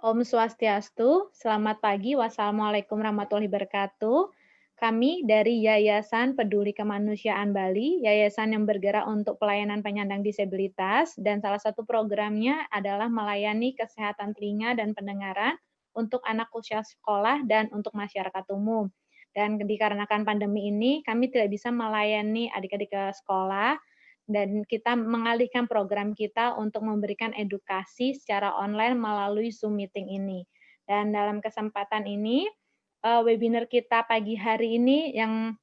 Om Swastiastu, selamat pagi, wassalamualaikum warahmatullahi wabarakatuh. Kami dari Yayasan Peduli Kemanusiaan Bali, yayasan yang bergerak untuk pelayanan penyandang disabilitas, dan salah satu programnya adalah melayani kesehatan telinga dan pendengaran untuk anak usia sekolah dan untuk masyarakat umum. Dan dikarenakan pandemi ini, kami tidak bisa melayani adik-adik ke sekolah, dan kita mengalihkan program kita untuk memberikan edukasi secara online melalui Zoom meeting ini. Dan dalam kesempatan ini, webinar kita pagi hari ini yang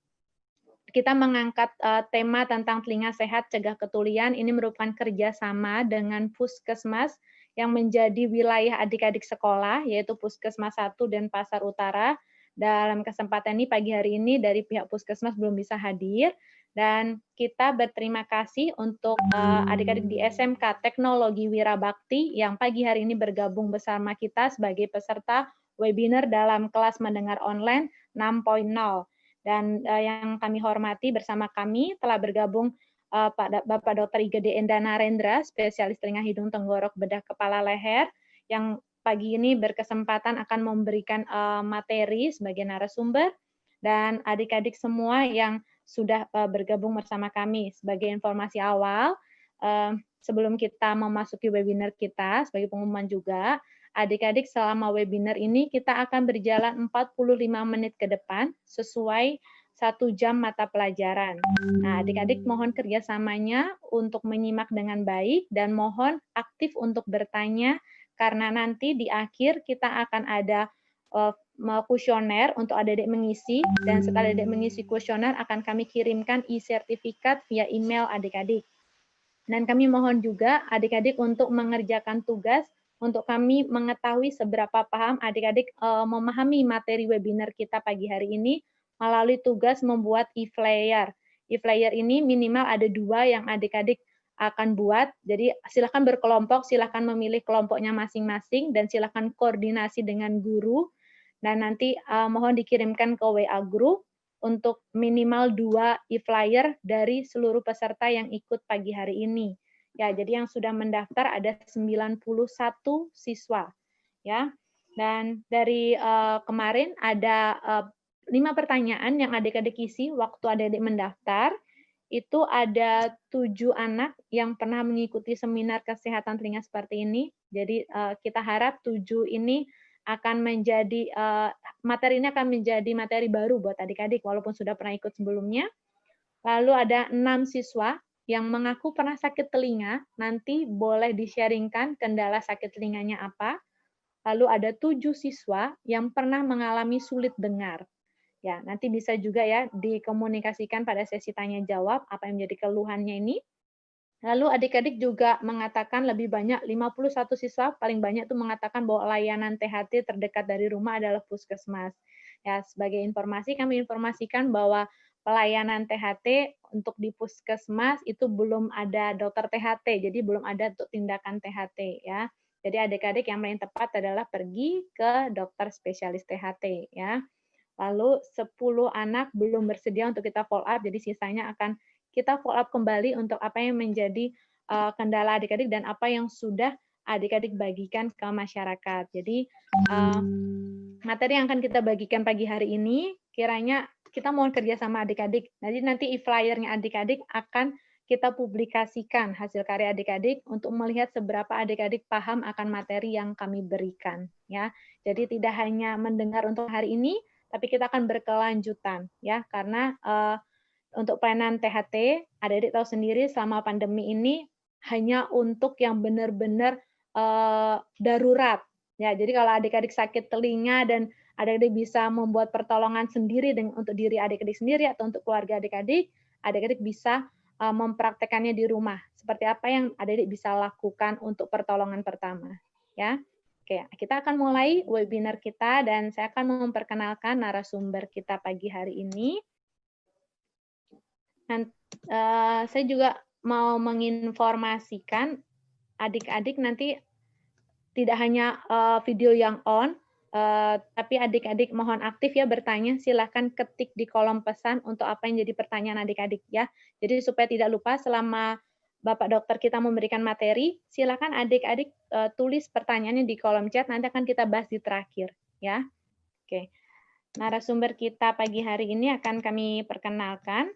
kita mengangkat tema tentang telinga sehat cegah ketulian, ini merupakan kerjasama dengan Puskesmas yang menjadi wilayah adik-adik sekolah, yaitu Puskesmas 1 dan Pasar Utara. Dalam kesempatan ini, pagi hari ini dari pihak Puskesmas belum bisa hadir, dan kita berterima kasih untuk adik-adik di SMK Teknologi Wirabakti yang pagi hari ini bergabung bersama kita sebagai peserta webinar dalam kelas mendengar online 6.0. Dan yang kami hormati bersama kami telah bergabung Bapak Dr. Igede Enda Narendra, spesialis telinga hidung tenggorok bedah kepala leher, yang pagi ini berkesempatan akan memberikan materi sebagai narasumber, dan adik-adik semua yang sudah bergabung bersama kami. Sebagai informasi awal, sebelum kita memasuki webinar kita, sebagai pengumuman juga, adik-adik selama webinar ini kita akan berjalan 45 menit ke depan sesuai 1 jam mata pelajaran. Nah, adik-adik mohon kerjasamanya untuk menyimak dengan baik dan mohon aktif untuk bertanya karena nanti di akhir kita akan ada kuesioner untuk adik-adik mengisi, dan setelah adik-adik mengisi kuesioner akan kami kirimkan e-sertifikat via email adik-adik. Dan kami mohon juga adik-adik untuk mengerjakan tugas untuk kami mengetahui seberapa paham adik-adik memahami materi webinar kita pagi hari ini melalui tugas membuat e-flyer. E-flyer ini minimal ada 2 yang adik-adik akan buat, jadi silakan berkelompok, silakan memilih kelompoknya masing-masing, dan silakan koordinasi dengan guru, dan nanti mohon dikirimkan ke WA group untuk minimal 2 e-flyer dari seluruh peserta yang ikut pagi hari ini. Ya, jadi yang sudah mendaftar ada 91 siswa. Ya. Dan dari kemarin ada 5 pertanyaan yang adik-adik isi waktu adik-adik mendaftar. Itu ada 7 anak yang pernah mengikuti seminar kesehatan telinga seperti ini. Jadi kita harap 7 ini akan menjadi materi ini akan menjadi materi baru buat adik-adik walaupun sudah pernah ikut sebelumnya. Lalu ada 6 siswa yang mengaku pernah sakit telinga, nanti boleh di-sharingkan kendala sakit telinganya apa. Lalu ada 7 siswa yang pernah mengalami sulit dengar. Ya, nanti bisa juga ya dikomunikasikan pada sesi tanya jawab apa yang menjadi keluhannya ini. Lalu adik-adik juga mengatakan lebih banyak, 51 siswa paling banyak itu mengatakan bahwa layanan THT terdekat dari rumah adalah puskesmas. Ya, sebagai informasi kami informasikan bahwa pelayanan THT untuk di puskesmas itu belum ada dokter THT, jadi belum ada untuk tindakan THT ya. Jadi adik-adik yang paling tepat adalah pergi ke dokter spesialis THT ya. Lalu 10 anak belum bersedia untuk kita follow up, jadi sisanya akan kita follow up kembali untuk apa yang menjadi kendala adik-adik dan apa yang sudah adik-adik bagikan ke masyarakat. Jadi materi yang akan kita bagikan pagi hari ini, kiranya kita mohon kerja sama adik-adik. Nanti e-flyernya adik-adik akan kita publikasikan hasil karya adik-adik untuk melihat seberapa adik-adik paham akan materi yang kami berikan. Ya, jadi tidak hanya mendengar untuk hari ini, tapi kita akan berkelanjutan ya, karena untuk pelayanan THT, adik-adik tahu sendiri selama pandemi ini hanya untuk yang benar-benar darurat. Ya, jadi kalau adik-adik sakit telinga dan adik-adik bisa membuat pertolongan sendiri untuk diri adik-adik sendiri atau untuk keluarga adik-adik, adik-adik bisa mempraktekannya di rumah. Seperti apa yang adik-adik bisa lakukan untuk pertolongan pertama. Ya. Oke, kita akan mulai webinar kita dan saya akan memperkenalkan narasumber kita pagi hari ini. Dan saya juga mau menginformasikan adik-adik nanti tidak hanya video yang on, tapi adik-adik mohon aktif ya bertanya, silahkan ketik di kolom pesan untuk apa yang jadi pertanyaan adik-adik ya. Jadi supaya tidak lupa selama Bapak dokter kita memberikan materi, silakan adik-adik tulis pertanyaannya di kolom chat, nanti akan kita bahas di terakhir, ya. Oke. Narasumber kita pagi hari ini akan kami perkenalkan,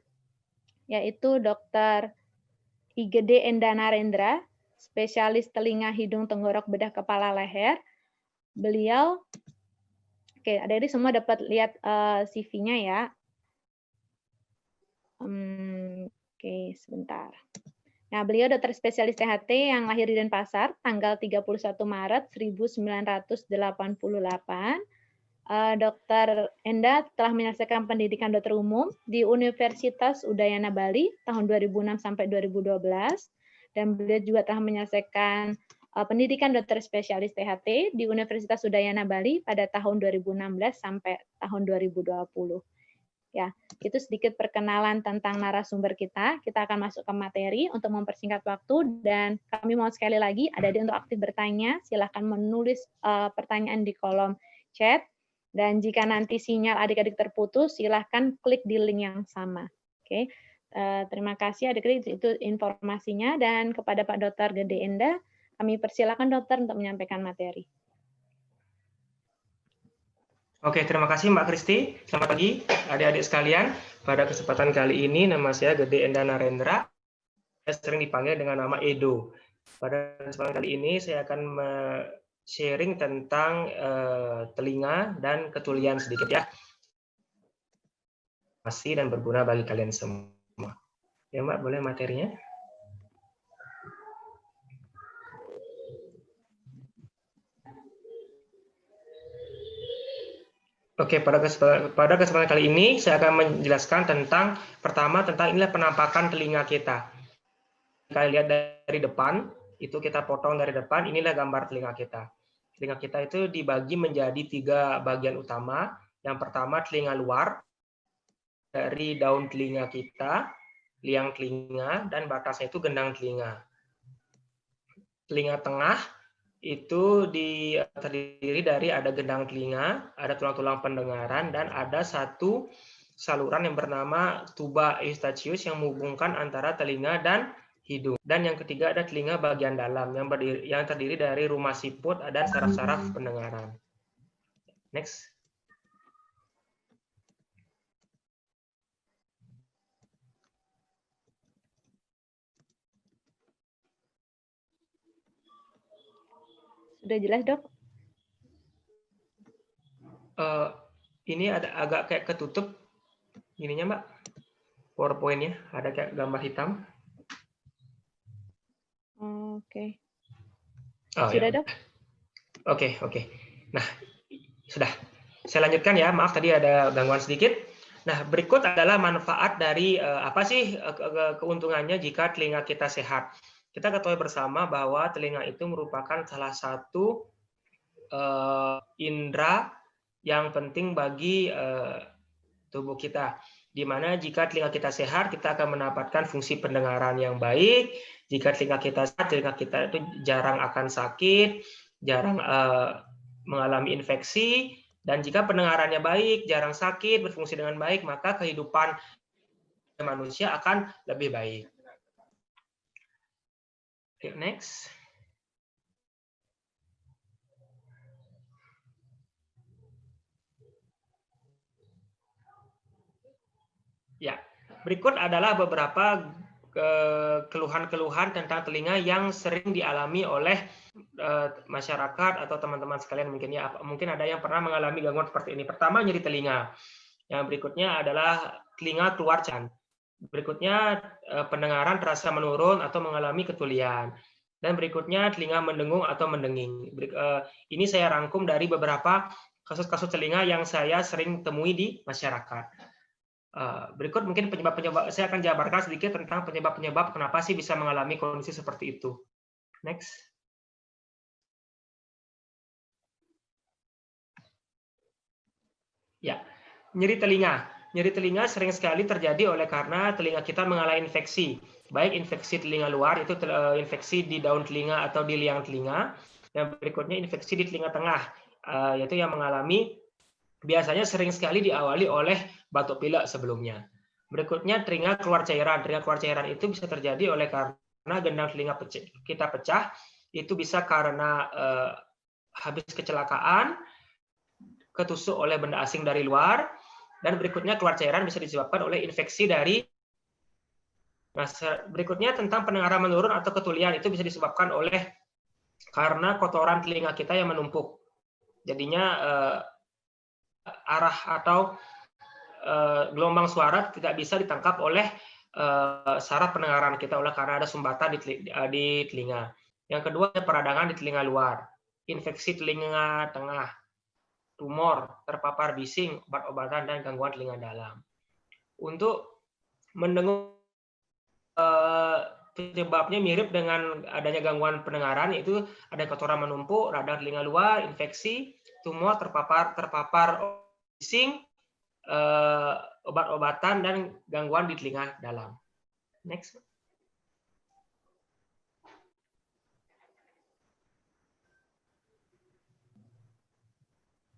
yaitu Dr. Igede Enda Narendra, spesialis telinga, hidung, tenggorok, bedah, kepala, leher. Beliau, oke, adik-adik semua dapat lihat CV-nya ya. Oke, sebentar. Nah, beliau dokter spesialis THT yang lahir di Denpasar tanggal 31 Maret 1988. Dr. Enda telah menyelesaikan pendidikan dokter umum di Universitas Udayana Bali tahun 2006 sampai 2012, dan beliau juga telah menyelesaikan pendidikan dokter spesialis THT di Universitas Udayana Bali pada tahun 2016 sampai tahun 2020. Ya, itu sedikit perkenalan tentang narasumber kita. Kita akan masuk ke materi untuk mempersingkat waktu, dan kami mau sekali lagi adik-adik untuk aktif bertanya, silahkan menulis pertanyaan di kolom chat. Dan jika nanti sinyal adik-adik terputus, silahkan klik di link yang sama. Oke, terima kasih adik-adik, itu informasinya. Dan kepada Pak Dr. Gede Enda, kami persilakan dokter untuk menyampaikan materi. Oke, terima kasih Mbak Kristi. Selamat pagi adik-adik sekalian. Pada kesempatan kali ini nama saya Gede Enda Narendra. Saya sering dipanggil dengan nama Edo. Pada kesempatan kali ini saya akan sharing tentang telinga dan ketulian sedikit ya. Masih dan berguna bagi kalian semua. Ya Mbak, boleh materinya? Oke, pada kesempatan kali ini saya akan menjelaskan tentang inilah penampakan telinga kita. Kita lihat dari depan, itu kita potong dari depan, inilah gambar telinga kita. Telinga kita itu dibagi menjadi 3 bagian utama. Yang pertama telinga luar, dari daun telinga kita, liang telinga, dan batasnya itu gendang telinga. Telinga tengah itu terdiri dari ada gendang telinga, ada tulang-tulang pendengaran, dan ada satu saluran yang bernama tuba eustachius yang menghubungkan antara telinga dan hidung. Dan yang ketiga ada telinga bagian dalam yang terdiri dari rumah siput dan saraf-saraf pendengaran. Next. Sudah jelas, Dok? Ini ada agak kayak ketutup ininya, Mbak. PowerPoint-nya ada kayak gambar hitam. Oke. Oh, Sudah, ya. Dok? Oke. Nah, sudah. Saya lanjutkan ya. Maaf tadi ada gangguan sedikit. Nah, berikut adalah manfaat dari apa sih keuntungannya jika telinga kita sehat. Kita ketahui bersama bahwa telinga itu merupakan salah satu indera yang penting bagi tubuh kita. Di mana jika telinga kita sehat, kita akan mendapatkan fungsi pendengaran yang baik. Jika telinga kita sehat, telinga kita itu jarang akan sakit, jarang mengalami infeksi, dan jika pendengarannya baik, jarang sakit, berfungsi dengan baik, maka kehidupan manusia akan lebih baik. Okay, next. Ya, berikut adalah beberapa keluhan-keluhan tentang telinga yang sering dialami oleh masyarakat atau teman-teman sekalian mungkin ada yang pernah mengalami gangguan seperti ini. Pertama, nyeri telinga. Yang berikutnya adalah telinga keluar can. Berikutnya pendengaran terasa menurun atau mengalami ketulian. Dan berikutnya telinga mendengung atau mendenging. Ini saya rangkum dari beberapa kasus-kasus telinga yang saya sering temui di masyarakat. Berikut mungkin penyebab-penyebab, saya akan jabarkan sedikit tentang penyebab-penyebab kenapa sih bisa mengalami kondisi seperti itu. Next. Ya, nyeri telinga. Nyeri telinga sering sekali terjadi karena telinga kita mengalami infeksi. Baik infeksi telinga luar, itu infeksi di daun telinga atau di liang telinga. Yang berikutnya infeksi di telinga tengah, yaitu yang mengalami biasanya sering sekali diawali oleh batuk pilek sebelumnya. Berikutnya telinga keluar cairan. Telinga keluar cairan itu bisa terjadi karena karena gendang telinga kita pecah, itu bisa karena habis kecelakaan, ketusuk oleh benda asing dari luar, dan berikutnya keluar cairan bisa disebabkan oleh infeksi dari. Nah, berikutnya tentang pendengaran menurun atau ketulian, itu bisa disebabkan oleh karena kotoran telinga kita yang menumpuk. Jadinya arah atau gelombang suara tidak bisa ditangkap oleh saraf pendengaran kita karena ada sumbatan di telinga. Yang kedua, peradangan di telinga luar, infeksi telinga tengah, tumor, terpapar bising, obat-obatan, dan gangguan telinga dalam. Untuk mendengar penyebabnya mirip dengan adanya gangguan pendengaran, yaitu ada kotoran menumpuk, radang telinga luar, infeksi, tumor, terpapar bising, obat-obatan, dan gangguan di telinga dalam. Next.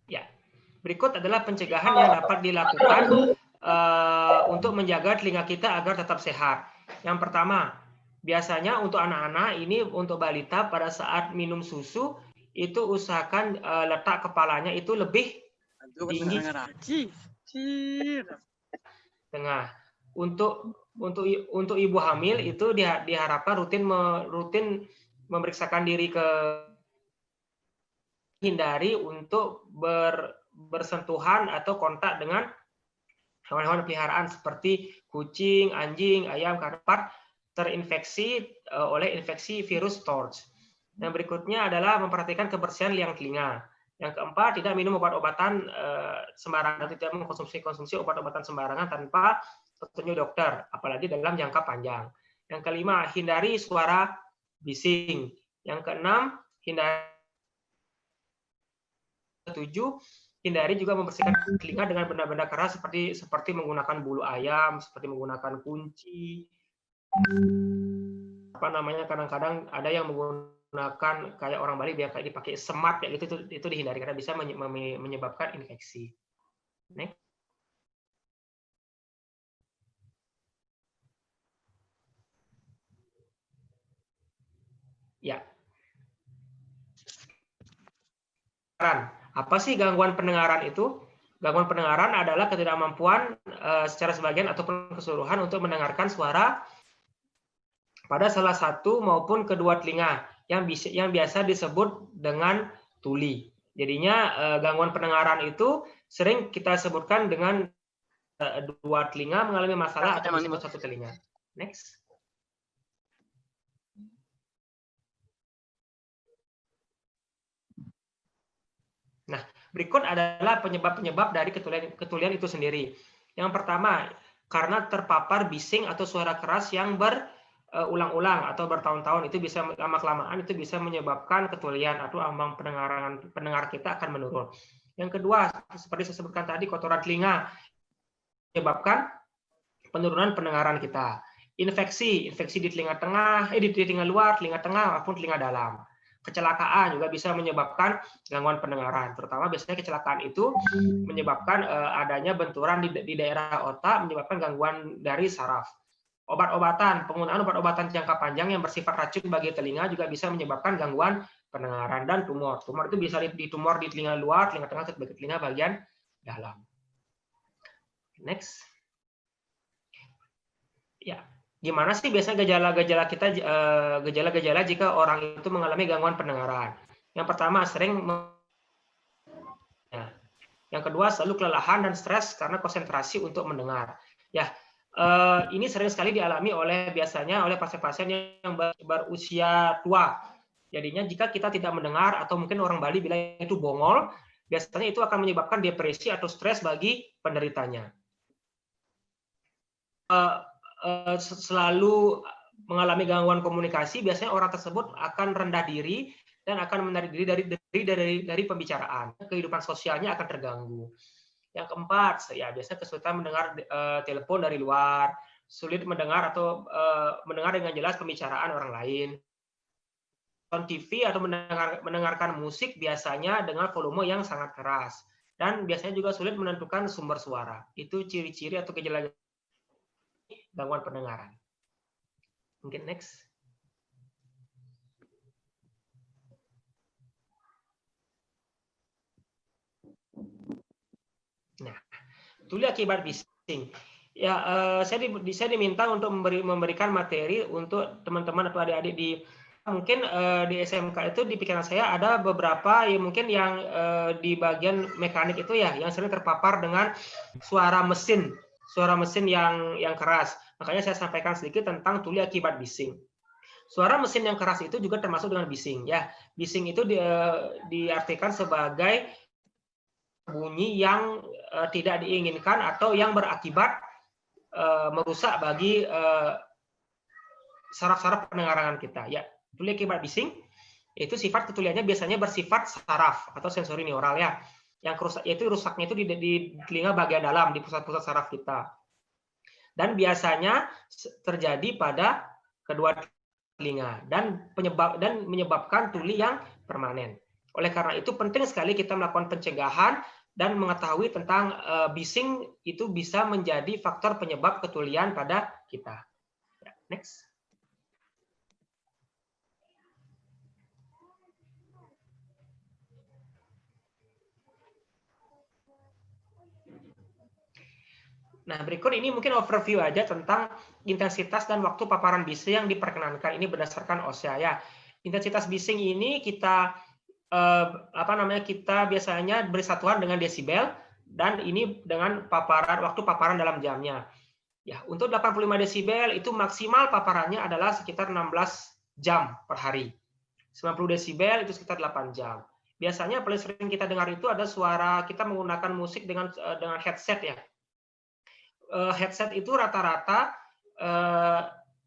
Ya, berikut adalah pencegahan yang dapat dilakukan untuk menjaga telinga kita agar tetap sehat. Yang pertama, biasanya untuk anak-anak ini, untuk balita pada saat minum susu itu usahakan letak kepalanya itu lebih tinggi tengah. Untuk ibu hamil itu diharapkan rutin memeriksakan diri hindari untuk bersentuhan atau kontak dengan hewan-hewan peliharaan seperti kucing, anjing, ayam karena terinfeksi oleh infeksi virus TORCH. Yang berikutnya adalah memperhatikan kebersihan liang telinga. Yang keempat, tidak minum obat-obatan sembarangan, tidak mengkonsumsi obat-obatan sembarangan tanpa petunjuk dokter, apalagi dalam jangka panjang. Yang kelima, hindari suara bising. Yang keenam, hindari juga membersihkan telinga dengan benda-benda keras seperti menggunakan bulu ayam, seperti menggunakan kunci. Kadang-kadang ada yang menggunakan kayak orang Bali biar kayak dipakai semat kayak gitu, itu dihindari karena bisa menyebabkan infeksi. Next. Ya. Apa sih gangguan pendengaran itu? Gangguan pendengaran adalah ketidakmampuan secara sebagian ataupun keseluruhan untuk mendengarkan suara pada salah satu maupun kedua telinga yang biasa disebut dengan tuli. Jadinya gangguan pendengaran itu sering kita sebutkan dengan dua telinga mengalami masalah atau satu telinga. Next. Nah, berikut adalah penyebab-penyebab dari ketulian itu sendiri. Yang pertama, karena terpapar bising atau suara keras yang berulang-ulang atau bertahun-tahun, itu bisa lama-kelamaan itu bisa menyebabkan ketulian atau ambang pendengar kita akan menurun. Yang kedua, seperti saya sebutkan tadi, kotoran telinga menyebabkan penurunan pendengaran kita. Infeksi di telinga tengah, di telinga luar, telinga tengah maupun telinga dalam. Kecelakaan juga bisa menyebabkan gangguan pendengaran. Terutama biasanya kecelakaan itu menyebabkan adanya benturan di daerah otak, menyebabkan gangguan dari saraf. Obat-obatan, penggunaan obat-obatan jangka panjang yang bersifat racun bagi telinga juga bisa menyebabkan gangguan pendengaran. Dan tumor. Tumor itu bisa tumor di telinga luar, telinga tengah, telinga bagian dalam. Next. Ya. Gimana sih biasanya gejala-gejala jika orang itu mengalami gangguan pendengaran? Yang pertama, yang kedua, selalu kelelahan dan stres karena konsentrasi untuk mendengar. Ya, ini sering sekali dialami biasanya oleh pasien-pasien yang berusia tua. Jadinya jika kita tidak mendengar atau mungkin orang Bali bilang itu bongol, biasanya itu akan menyebabkan depresi atau stres bagi penderitanya. Selalu mengalami gangguan komunikasi, biasanya orang tersebut akan rendah diri dan akan menarik diri dari pembicaraan. Kehidupan sosialnya akan terganggu. Yang keempat, ya biasanya kesulitan mendengar telepon dari luar, sulit mendengar atau mendengar dengan jelas pembicaraan orang lain. Nonton TV atau mendengarkan musik biasanya dengan volume yang sangat keras. Dan biasanya juga sulit menentukan sumber suara. Itu ciri-ciri atau gejala gangguan pendengaran. Mungkin next. tuli akibat bising. Ya, saya diminta untuk memberikan materi untuk teman-teman atau adik-adik di mungkin di SMK itu di pikiran saya ada beberapa yang mungkin yang di bagian mekanik itu ya yang sering terpapar dengan suara mesin yang keras. Makanya saya sampaikan sedikit tentang tuli akibat bising. Suara mesin yang keras itu juga termasuk dengan bising ya. Bising itu diartikan sebagai bunyi yang tidak diinginkan atau yang berakibat merusak bagi saraf-saraf pendengaran kita ya. Tuli akibat bising itu sifat ketuliannya biasanya bersifat saraf atau sensori neural ya. Yang rusak yaitu rusaknya itu di telinga bagian dalam di pusat-pusat saraf kita. Dan biasanya terjadi pada kedua telinga dan menyebabkan tuli yang permanen. Oleh karena itu penting sekali kita melakukan pencegahan dan mengetahui tentang bising itu bisa menjadi faktor penyebab ketulian pada kita. Ya, next. Nah, berikut ini mungkin overview aja tentang intensitas dan waktu paparan bising yang diperkenankan. Ini berdasarkan OSHA ya. Intensitas bising ini kita kita biasanya beri satuan dengan desibel dan ini dengan waktu paparan dalam jamnya. Ya, untuk 85 desibel itu maksimal paparannya adalah sekitar 16 jam per hari. 90 desibel itu sekitar 8 jam. Biasanya paling sering kita dengar itu ada suara kita menggunakan musik dengan headset ya. Headset itu rata-rata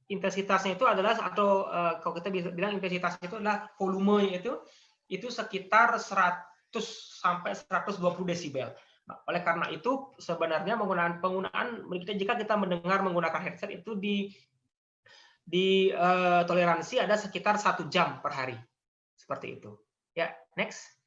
intensitasnya itu adalah atau kalau kita bilang intensitasnya itu adalah volumenya itu sekitar 100 sampai 120 desibel. Nah, oleh karena itu sebenarnya penggunaan jika kita mendengar menggunakan headset itu di toleransi ada sekitar 1 jam per hari. Seperti itu. Ya, next.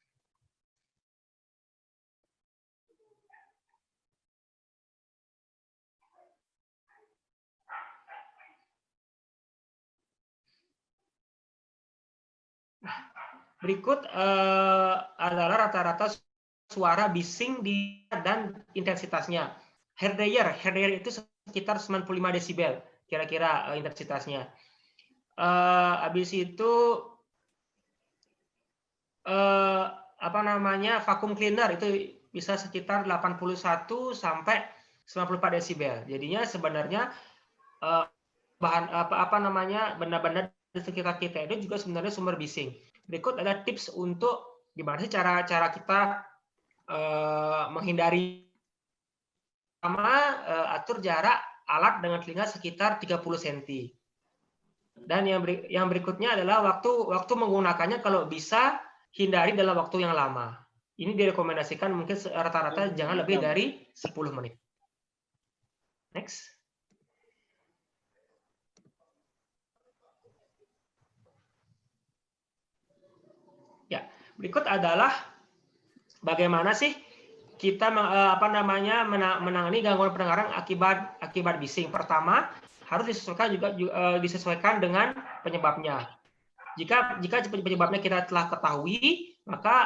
Berikut adalah rata-rata suara bising dan intensitasnya. Hair dryer itu sekitar 95 desibel, kira-kira intensitasnya. Habis itu vacuum cleaner itu bisa sekitar 81 sampai 94 desibel. Jadinya sebenarnya benda-benda di sekitar kita itu juga sebenarnya sumber bising. Berikut ada tips untuk gimana sih cara kita menghindari. Pertama, atur jarak alat dengan telinga sekitar 30 cm. Dan yang berikutnya adalah waktu menggunakannya kalau bisa hindari dalam waktu yang lama. Ini direkomendasikan mungkin rata-rata jangan lebih dari 10 menit. Next. Ya, berikut adalah bagaimana sih kita menangani gangguan pendengaran akibat bising. Pertama, harus disesuaikan dengan penyebabnya. Jika penyebabnya kita telah ketahui, maka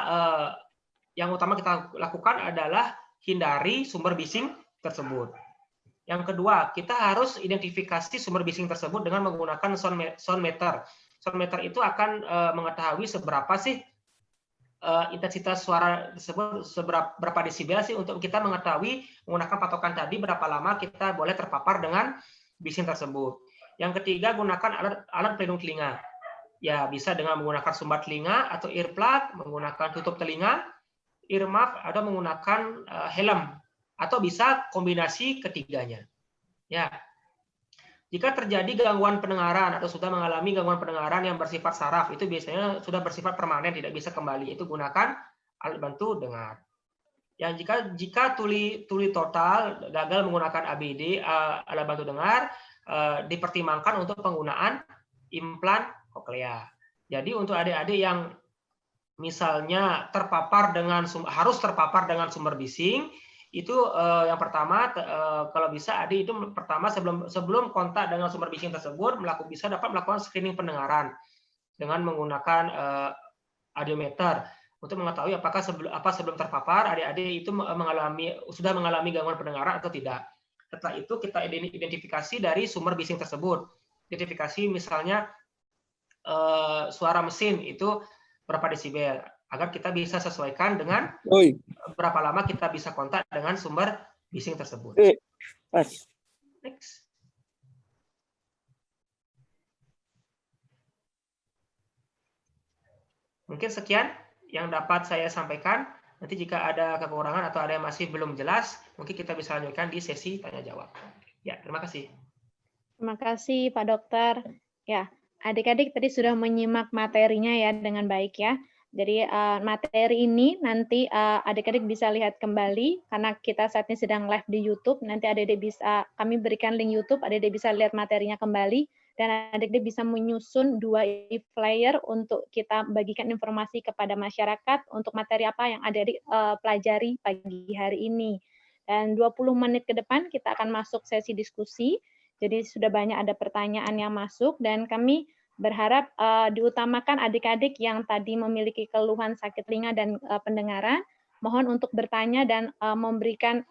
yang utama kita lakukan adalah hindari sumber bising tersebut. Yang kedua, kita harus identifikasi sumber bising tersebut dengan menggunakan sound meter. Sound meter itu akan mengetahui seberapa sih intensitas suara tersebut, berapa desibel sih untuk kita mengetahui menggunakan patokan tadi berapa lama kita boleh terpapar dengan bising tersebut. Yang ketiga, gunakan alat pelindung telinga. Ya, bisa dengan menggunakan sumbat telinga atau earplug, menggunakan tutup telinga, earmuff, atau menggunakan helm, atau bisa kombinasi ketiganya. Ya. Jika terjadi gangguan pendengaran atau sudah mengalami gangguan pendengaran yang bersifat saraf, itu biasanya sudah bersifat permanen, tidak bisa kembali. Itu gunakan alat bantu dengar. Ya, jika tuli total gagal menggunakan ABD, alat bantu dengar, dipertimbangkan untuk penggunaan implan koklea. Jadi untuk adik-adik yang misalnya harus terpapar dengan sumber bising, itu yang pertama kalau bisa adik itu pertama sebelum kontak dengan sumber bising tersebut dapat melakukan screening pendengaran dengan menggunakan audiometer. untuk mengetahui apakah sebelum terpapar adik-adik itu sudah mengalami gangguan pendengaran atau tidak. Setelah itu kita identifikasi dari sumber bising tersebut. Identifikasi misalnya suara mesin itu berapa desibel, agar kita bisa sesuaikan dengan berapa lama kita bisa kontak dengan sumber bising tersebut. Next. Mungkin sekian yang dapat saya sampaikan. Nanti jika ada kekurangan atau ada yang masih belum jelas, mungkin kita bisa lanjutkan di sesi tanya jawab. Ya, terima kasih. Terima kasih Pak Dokter. Ya, adik-adik tadi sudah menyimak materinya ya dengan baik ya. Jadi materi ini nanti adik-adik bisa lihat kembali karena kita saat ini sedang live di YouTube. Nanti adik-adik bisa kami berikan link YouTube, adik-adik bisa lihat materinya kembali dan adik-adik bisa menyusun 2 e-flyer untuk kita bagikan informasi kepada masyarakat untuk materi apa yang adik-adik pelajari pagi hari ini. Dan 20 menit ke depan kita akan masuk sesi diskusi. Jadi sudah banyak ada pertanyaan yang masuk dan kami berharap diutamakan adik-adik yang tadi memiliki keluhan sakit telinga dan pendengaran, mohon untuk bertanya dan memberikan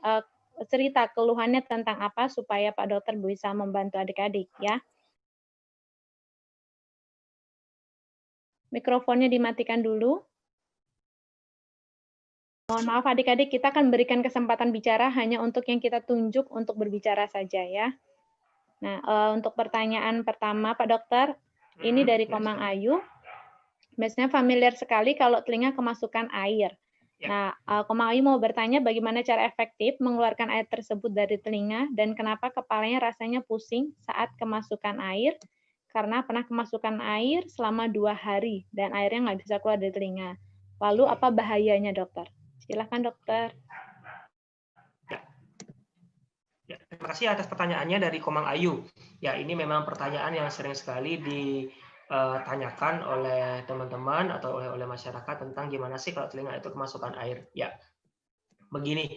cerita keluhannya tentang apa supaya Pak Dokter bisa membantu adik-adik ya. Mikrofonnya dimatikan dulu. Mohon maaf adik-adik, kita akan berikan kesempatan bicara hanya untuk yang kita tunjuk untuk berbicara saja ya. Nah, untuk pertanyaan pertama Pak Dokter, ini dari Komang Ayu. Biasanya familiar sekali kalau telinga kemasukan air. Nah, Komang Ayu mau bertanya bagaimana cara efektif mengeluarkan air tersebut dari telinga dan kenapa kepalanya rasanya pusing saat kemasukan air karena pernah kemasukan air selama 2 hari dan airnya nggak bisa keluar dari telinga. Lalu apa bahayanya dokter? Silakan dokter. Ya, terima kasih atas pertanyaannya dari Komang Ayu. Ya, ini memang pertanyaan yang sering sekali ditanyakan oleh teman-teman atau oleh masyarakat tentang gimana sih kalau telinga itu kemasukan air. Ya, begini,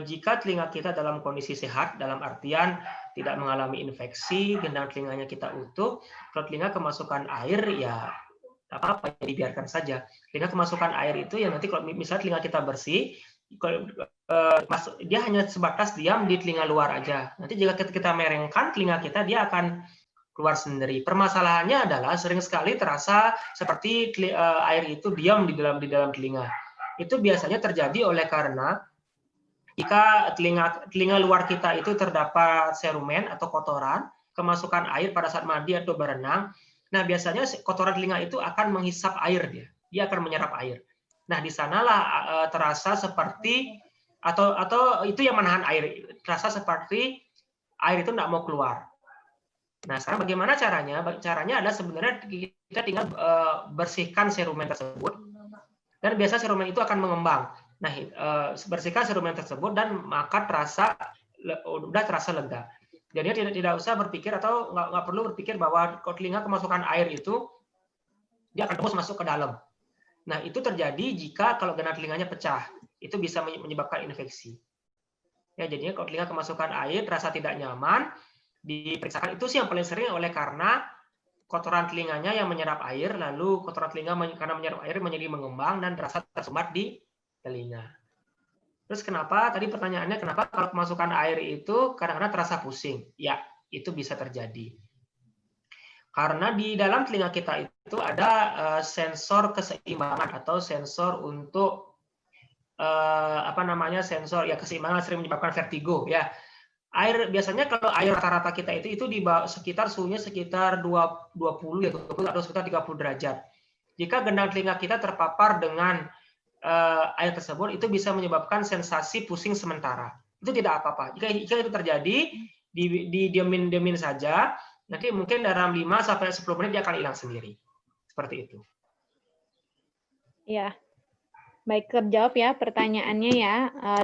jika telinga kita dalam kondisi sehat, dalam artian tidak mengalami infeksi, gendang telinganya kita utuh, kalau telinga kemasukan air, ya apa-apa, dibiarkan saja. Telinga kemasukan air itu ya nanti kalau misalnya telinga kita bersih, dia hanya sebatas diam di telinga luar aja. Nanti jika kita merengkan telinga kita, dia akan keluar sendiri. Permasalahannya adalah sering sekali terasa seperti air itu diam di dalam telinga. Itu biasanya terjadi oleh karena jika telinga luar kita itu terdapat serumen atau kotoran, kemasukan air pada saat mandi atau berenang, nah biasanya kotoran telinga itu akan menghisap air dia akan menyerap air. Nah di sanalah terasa seperti atau itu yang menahan air, terasa seperti air itu tidak mau keluar. Nah sekarang bagaimana caranya? Caranya adalah sebenarnya kita tinggal bersihkan serumen tersebut dan biasa serumen itu akan mengembang. Nah, bersihkan serumen tersebut dan maka udah terasa lega. Jadi tidak usah berpikir atau nggak perlu berpikir bahwa kalau telinga kemasukan air itu dia akan terus masuk ke dalam. Nah, itu terjadi jika kalau gendang telinganya pecah, itu bisa menyebabkan infeksi. Ya, jadinya kalau telinga kemasukan air terasa tidak nyaman, diperiksakan. Itu sih yang paling sering oleh karena kotoran telinganya yang menyerap air, lalu kotoran telinga karena menyerap air menjadi mengembang dan terasa tersumbat di telinga. Terus kenapa? Tadi pertanyaannya kenapa kalau kemasukan air itu kadang-kadang terasa pusing? Ya, itu bisa terjadi. Karena di dalam telinga kita itu ada sensor keseimbangan atau sensor untuk sensor ya keseimbangan sering menyebabkan vertigo ya. Air biasanya kalau air rata-rata kita itu di sekitar suhunya sekitar 20 ya 20 atau sekitar 30 derajat. Jika gendang telinga kita terpapar dengan air tersebut, itu bisa menyebabkan sensasi pusing sementara. Itu tidak apa-apa. Jika itu terjadi, didiamin saja, nanti mungkin dalam 5-10 menit dia akan hilang sendiri. Seperti itu. Ya, baik terjawab ya pertanyaannya ya,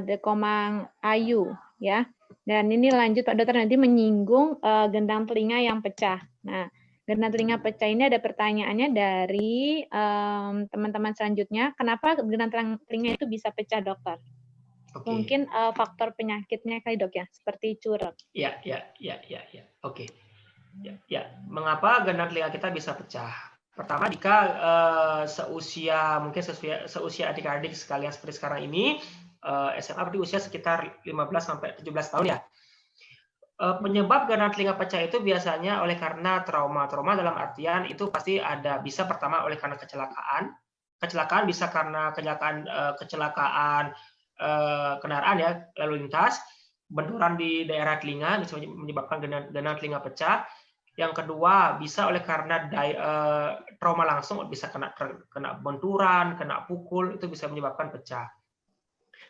The Komang Ayu ya. Dan ini lanjut Pak Dokter nanti menyinggung gendang telinga yang pecah. Nah, gendang telinga pecah ini ada pertanyaannya dari teman-teman selanjutnya. Kenapa gendang telinga itu bisa pecah, dokter? Okay. Mungkin faktor penyakitnya kali dok ya, seperti curek. Ya. Oke. Ya. Mengapa gendang telinga kita bisa pecah? Pertama, jika seusia adik-adik sekalian seperti sekarang ini, SMA berarti usia sekitar 15 sampai 17 tahun ya. Penyebab ganan telinga pecah itu biasanya oleh karena trauma. Trauma dalam artian itu pasti ada, bisa pertama oleh karena kecelakaan. Kecelakaan bisa karena kecelakaan kendaraan ya, lalu lintas, benturan di daerah telinga bisa menyebabkan ganan telinga pecah. Yang kedua, bisa oleh karena trauma langsung, bisa kena benturan, kena pukul, itu bisa menyebabkan pecah.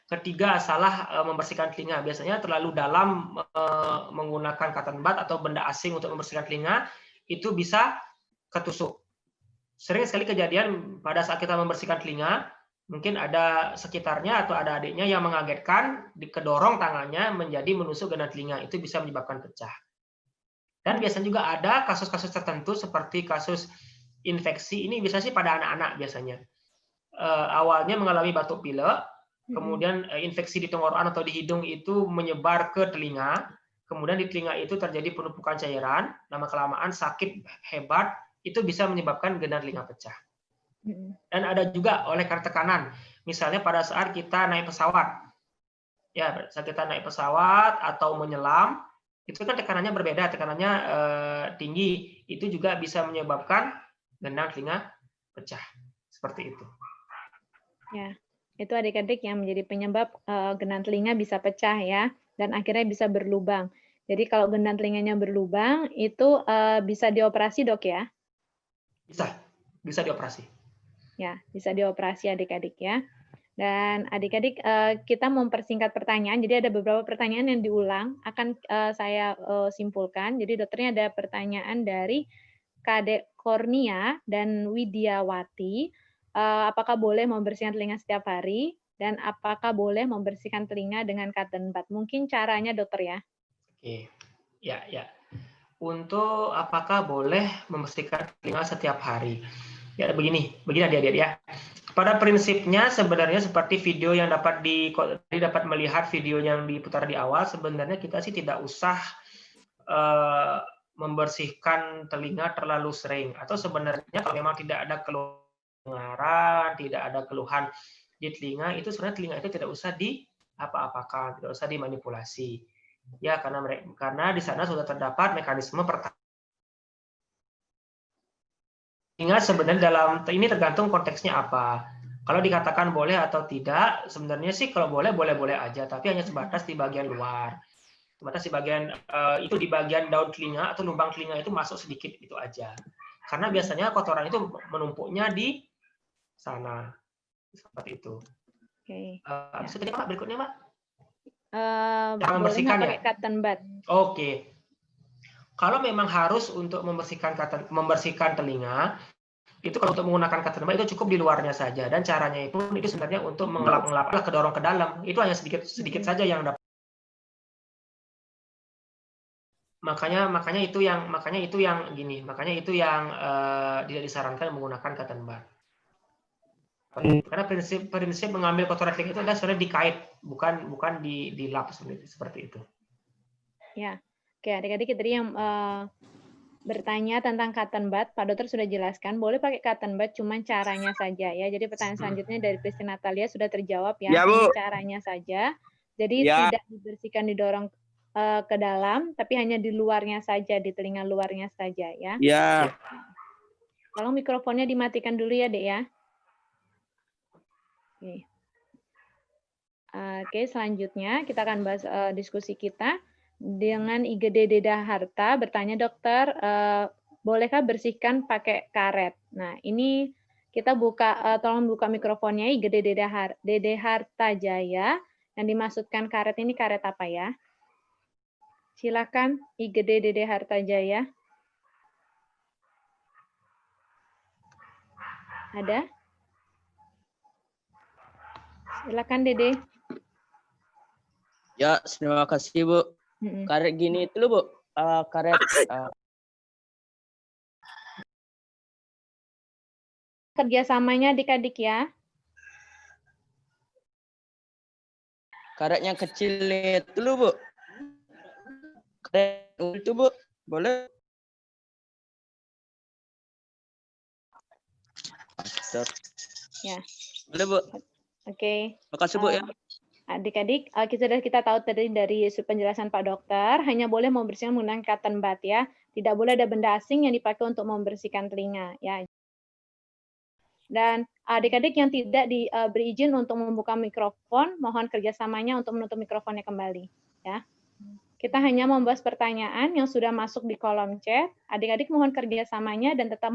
Ketiga, salah membersihkan telinga. Biasanya terlalu dalam menggunakan cotton bud atau benda asing untuk membersihkan telinga, itu bisa ketusuk. Sering sekali kejadian pada saat kita membersihkan telinga, mungkin ada sekitarnya atau ada adiknya yang mengagetkan, kedorong tangannya menjadi menusuk ganan telinga. Itu bisa menyebabkan pecah. Dan biasanya juga ada kasus-kasus tertentu seperti kasus infeksi. Ini biasanya sih pada anak-anak biasanya. Awalnya mengalami batuk pilek, kemudian infeksi di tenggorokan atau di hidung itu menyebar ke telinga, kemudian di telinga itu terjadi penumpukan cairan, lama-kelamaan sakit hebat, itu bisa menyebabkan ganan telinga pecah. Dan ada juga oleh karena tekanan. Misalnya pada saat kita naik pesawat, ya saat kita naik pesawat atau menyelam, itu kan tekanannya berbeda, tekanannya tinggi, itu juga bisa menyebabkan ganan telinga pecah. Seperti itu. Ya, itu adik-adik yang menjadi penyebab ganan telinga bisa pecah ya, dan akhirnya bisa berlubang. Jadi kalau ganan telinganya berlubang, itu bisa dioperasi dok ya? Bisa dioperasi. Ya, bisa dioperasi adik-adik ya. Dan adik-adik kita mempersingkat pertanyaan, jadi ada beberapa pertanyaan yang diulang, akan saya simpulkan. Jadi dokternya ada pertanyaan dari Kadek Kornia dan Widiawati, apakah boleh membersihkan telinga setiap hari, dan apakah boleh membersihkan telinga dengan cotton bud? Mungkin caranya dokter ya? Oke, ya. Untuk apakah boleh membersihkan telinga setiap hari? Ya begini adik-adik ya. Pada prinsipnya sebenarnya seperti video yang dapat melihat video yang diputar di awal, sebenarnya kita sih tidak usah membersihkan telinga terlalu sering, atau sebenarnya kalau memang tidak ada keluhan, tidak ada keluhan di telinga, itu sebenarnya telinga itu tidak usah apa-apakan, tidak usah dimanipulasi. Ya, karena di sana sudah terdapat mekanisme pertahanan. Ingat sebenarnya ini tergantung konteksnya apa. Kalau dikatakan boleh atau tidak, sebenarnya sih kalau boleh aja, tapi hanya sebatas di bagian luar. Sebatas di bagian itu di bagian daun telinga atau lubang telinga itu masuk sedikit itu aja. Karena biasanya kotoran itu menumpuknya di sana. Seperti itu. Oke. Habis itu Pak, berikutnya Pak. Boleh nggak pakai cotton bud? Oke. Kalau memang harus untuk membersihkan telinga, itu kalau untuk menggunakan cotton bud itu cukup di luarnya saja, dan caranya itu sebenarnya untuk mengelap-ngelap kedorong ke dalam. Itu hanya sedikit saja yang dapat. Makanya itu yang tidak disarankan menggunakan cotton bud. Karena prinsip mengambil kotoran telinga itu adalah sebenarnya dikait, bukan dilap seperti itu. Ya, oke adik-adik tadi yang bertanya tentang cotton bud, Pak Dokter sudah jelaskan, boleh pakai cotton bud, cuman caranya saja ya. Jadi pertanyaan selanjutnya dari Pristi Natalia sudah terjawab ya, hanya caranya saja. Jadi tidak dibersihkan, didorong ke dalam, tapi hanya di luarnya saja, di telinga luarnya saja ya. Ya. Tolong mikrofonnya dimatikan dulu ya, Dek ya. Oke, selanjutnya kita akan bahas diskusi kita dengan IGD Deda Harta. Bertanya dokter, bolehkah bersihkan pakai karet? Nah, ini kita buka, tolong buka mikrofonnya IGD Deda Harta Jaya. Yang dimaksudkan karet ini karet apa ya? Silakan IGD Deda Harta Jaya. Ada? Silakan Dede. Ya, terima kasih Bu. Karet gini itu loh Bu, karet kerjasamanya adik-adik ya. karetnya kecil itu loh Bu. Karet itu Bu, boleh? dokter. Ya. Boleh, Bu. Oke. Makasih, Bu, ya. Adik-adik, kita tahu tadi dari penjelasan Pak Dokter, hanya boleh membersihkan menggunakan cotton bud ya. Tidak boleh ada benda asing yang dipakai untuk membersihkan telinga ya. Dan adik-adik yang tidak diberi izin untuk membuka mikrofon, mohon kerjasamanya untuk menutup mikrofonnya kembali ya. Kita hanya membahas pertanyaan yang sudah masuk di kolom chat. Adik-adik mohon kerjasamanya dan tetap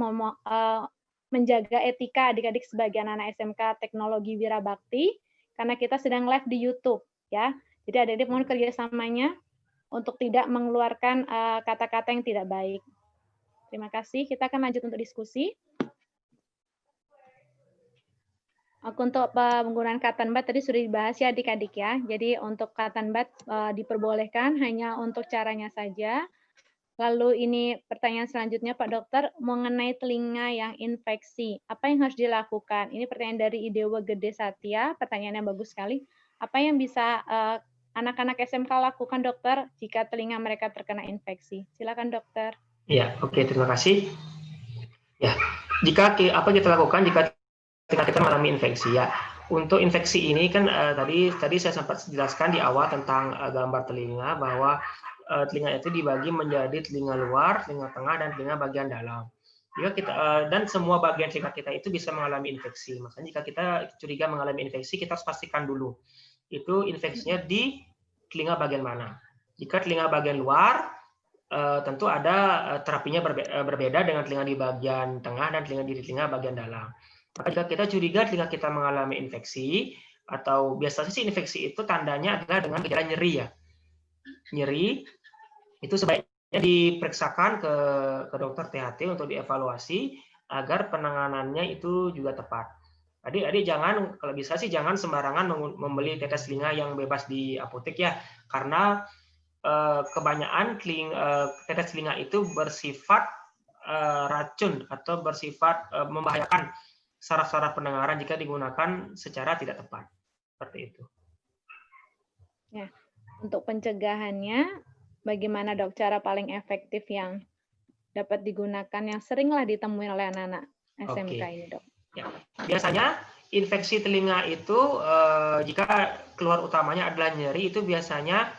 menjaga etika adik-adik sebagai anak SMK Teknologi Wirabakti, karena kita sedang live di YouTube ya. Jadi adik-adik mohon kerjasamanya untuk tidak mengeluarkan kata-kata yang tidak baik. Terima kasih. Kita akan lanjut untuk diskusi. Untuk penggunaan cotton bud tadi sudah dibahas ya adik-adik ya. Jadi untuk cotton bud diperbolehkan hanya untuk caranya saja. Lalu ini pertanyaan selanjutnya Pak Dokter, mengenai telinga yang infeksi, apa yang harus dilakukan? Ini pertanyaan dari Idewa Gede Satya, pertanyaan yang bagus sekali. Apa yang bisa anak-anak SMK lakukan dokter jika telinga mereka terkena infeksi? Silakan dokter. Ya, oke, terima kasih. Ya, apa kita lakukan jika kita mengalami infeksi ya? Untuk infeksi ini kan tadi saya sempat jelaskan di awal tentang gambar telinga bahwa telinga itu dibagi menjadi telinga luar, telinga tengah, dan telinga bagian dalam. Jika kita dan semua bagian telinga kita itu bisa mengalami infeksi. Makanya jika kita curiga mengalami infeksi, kita harus pastikan dulu itu infeksinya di telinga bagian mana. Jika telinga bagian luar, tentu ada terapinya berbeda dengan telinga di bagian tengah dan telinga di telinga bagian dalam. Maka jika kita curiga telinga kita mengalami infeksi, atau biasanya sih infeksi itu tandanya adalah dengan gejala nyeri ya. Nyeri itu sebaiknya diperiksakan ke dokter THT untuk dievaluasi agar penanganannya itu juga tepat. Adik-adik jangan, kalau bisa sih jangan sembarangan membeli tetes telinga yang bebas di apotek ya, karena kebanyakan tetes telinga itu bersifat racun atau bersifat membahayakan saraf-saraf pendengaran jika digunakan secara tidak tepat. Seperti itu. Ya, untuk pencegahannya, bagaimana dok cara paling efektif yang dapat digunakan yang seringlah ditemui oleh anak-anak SMK ini dok? Ya. Biasanya infeksi telinga itu jika keluar utamanya adalah nyeri, itu biasanya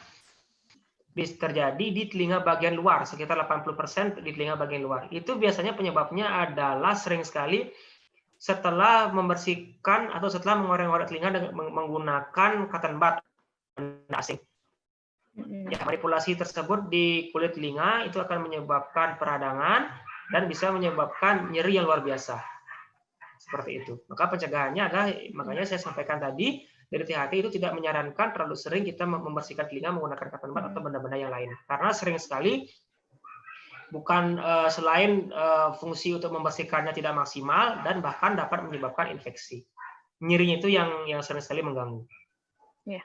terjadi di telinga bagian luar, sekitar 80% di telinga bagian luar. Itu biasanya penyebabnya adalah sering sekali setelah membersihkan atau setelah mengorek-ngorek telinga dengan menggunakan cotton bud asing. Ya, manipulasi tersebut di kulit telinga itu akan menyebabkan peradangan dan bisa menyebabkan nyeri yang luar biasa. Seperti itu. Maka pencegahannya adalah, makanya saya sampaikan tadi, dari THT itu tidak menyarankan terlalu sering kita membersihkan telinga menggunakan cotton bud atau benda-benda yang lain. Karena sering sekali bukan selain fungsi untuk membersihkannya tidak maksimal dan bahkan dapat menyebabkan infeksi. Nyerinya itu yang sering sekali mengganggu. Ya.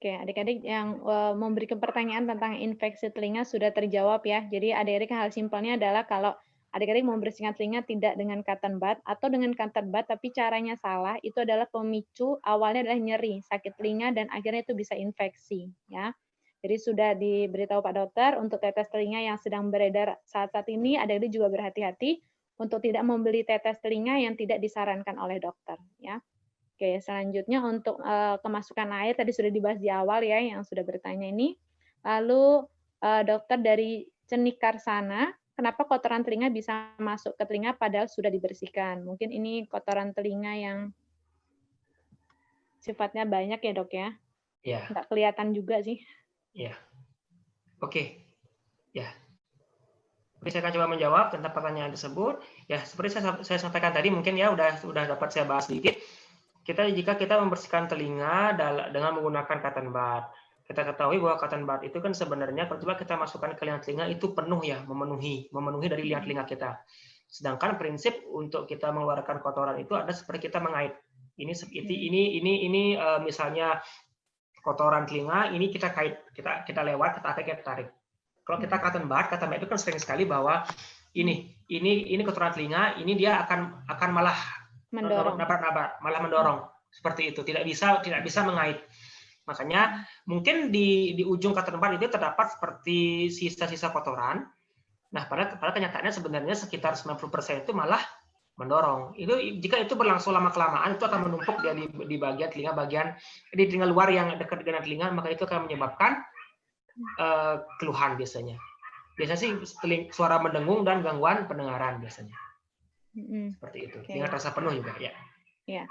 Oke, adik-adik yang memberikan pertanyaan tentang infeksi telinga sudah terjawab ya. Jadi adik-adik hal simpelnya adalah kalau adik-adik membersihkan telinga tidak dengan cotton bud atau dengan cotton bud tapi caranya salah, itu adalah pemicu awalnya adalah nyeri, sakit telinga dan akhirnya itu bisa infeksi ya. Jadi sudah diberitahu Pak Dokter untuk tetes telinga yang sedang beredar saat-saat ini, adik-adik juga berhati-hati untuk tidak membeli tetes telinga yang tidak disarankan oleh dokter. Ya. Oke, selanjutnya untuk kemasukan air tadi sudah dibahas di awal ya, yang sudah bertanya ini. Lalu dokter dari Cenikarsana, kenapa kotoran telinga bisa masuk ke telinga padahal sudah dibersihkan? Mungkin ini kotoran telinga yang sifatnya banyak ya dok ya? Ya. Nggak kelihatan juga sih. Ya, oke, ya. Oke, saya akan coba menjawab tentang pertanyaan tersebut. Ya, seperti saya sampaikan tadi, mungkin ya udah dapat saya bahas sedikit. Jika kita membersihkan telinga dengan menggunakan cotton bud, kita ketahui bahwa cotton bud itu kan sebenarnya kalau coba kita masukkan ke liang telinga itu penuh ya, memenuhi dari liang telinga kita. Sedangkan prinsip untuk kita mengeluarkan kotoran itu ada seperti kita mengait. Ini misalnya kotoran telinga ini kita kait, kita lewat, kita tarik. Kalau kita cotton bud itu kan sering sekali bahwa ini kotoran telinga, ini dia akan malah mendorong seperti itu, tidak bisa mengait. Makanya mungkin di ujung cotton bud itu terdapat seperti sisa-sisa kotoran. Nah, padahal kenyataannya sebenarnya sekitar 90% itu malah mendorong. Itu jika itu berlangsung lama kelamaan itu akan menumpuk dia di bagian telinga di telinga luar yang dekat dengan telinga, maka itu akan menyebabkan keluhan biasanya. Biasanya sih suara mendengung dan gangguan pendengaran biasanya. Seperti itu. Telinga terasa penuh juga ya. Ya.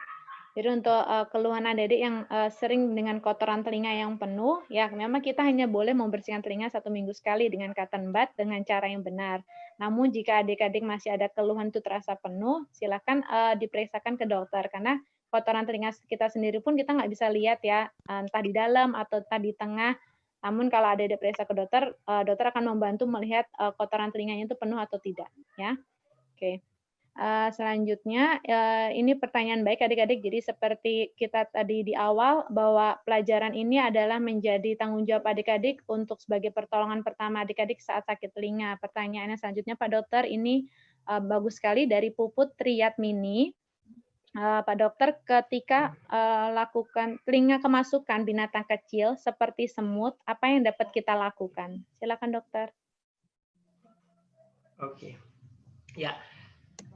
Jadi untuk keluhan adik-adik yang sering dengan kotoran telinga yang penuh, ya memang kita hanya boleh membersihkan telinga 1 minggu sekali dengan cotton bud dengan cara yang benar. Namun jika adik-adik masih ada keluhan itu terasa penuh, silakan diperiksakan ke dokter karena kotoran telinga kita sendiri pun kita nggak bisa lihat ya, entah di dalam atau entah di tengah. Namun kalau adik-adik periksa ke dokter, dokter akan membantu melihat kotoran telinganya itu penuh atau tidak. Ya, oke. Selanjutnya, ini pertanyaan baik adik-adik. Jadi seperti kita tadi di awal, bahwa pelajaran ini adalah menjadi tanggung jawab adik-adik untuk sebagai pertolongan pertama adik-adik saat sakit telinga. Pertanyaannya selanjutnya, Pak Dokter, ini bagus sekali dari Puput Triyatmini. Pak Dokter, ketika lakukan telinga kemasukan binatang kecil seperti semut, apa yang dapat kita lakukan? Silakan Dokter. Oke. Ya.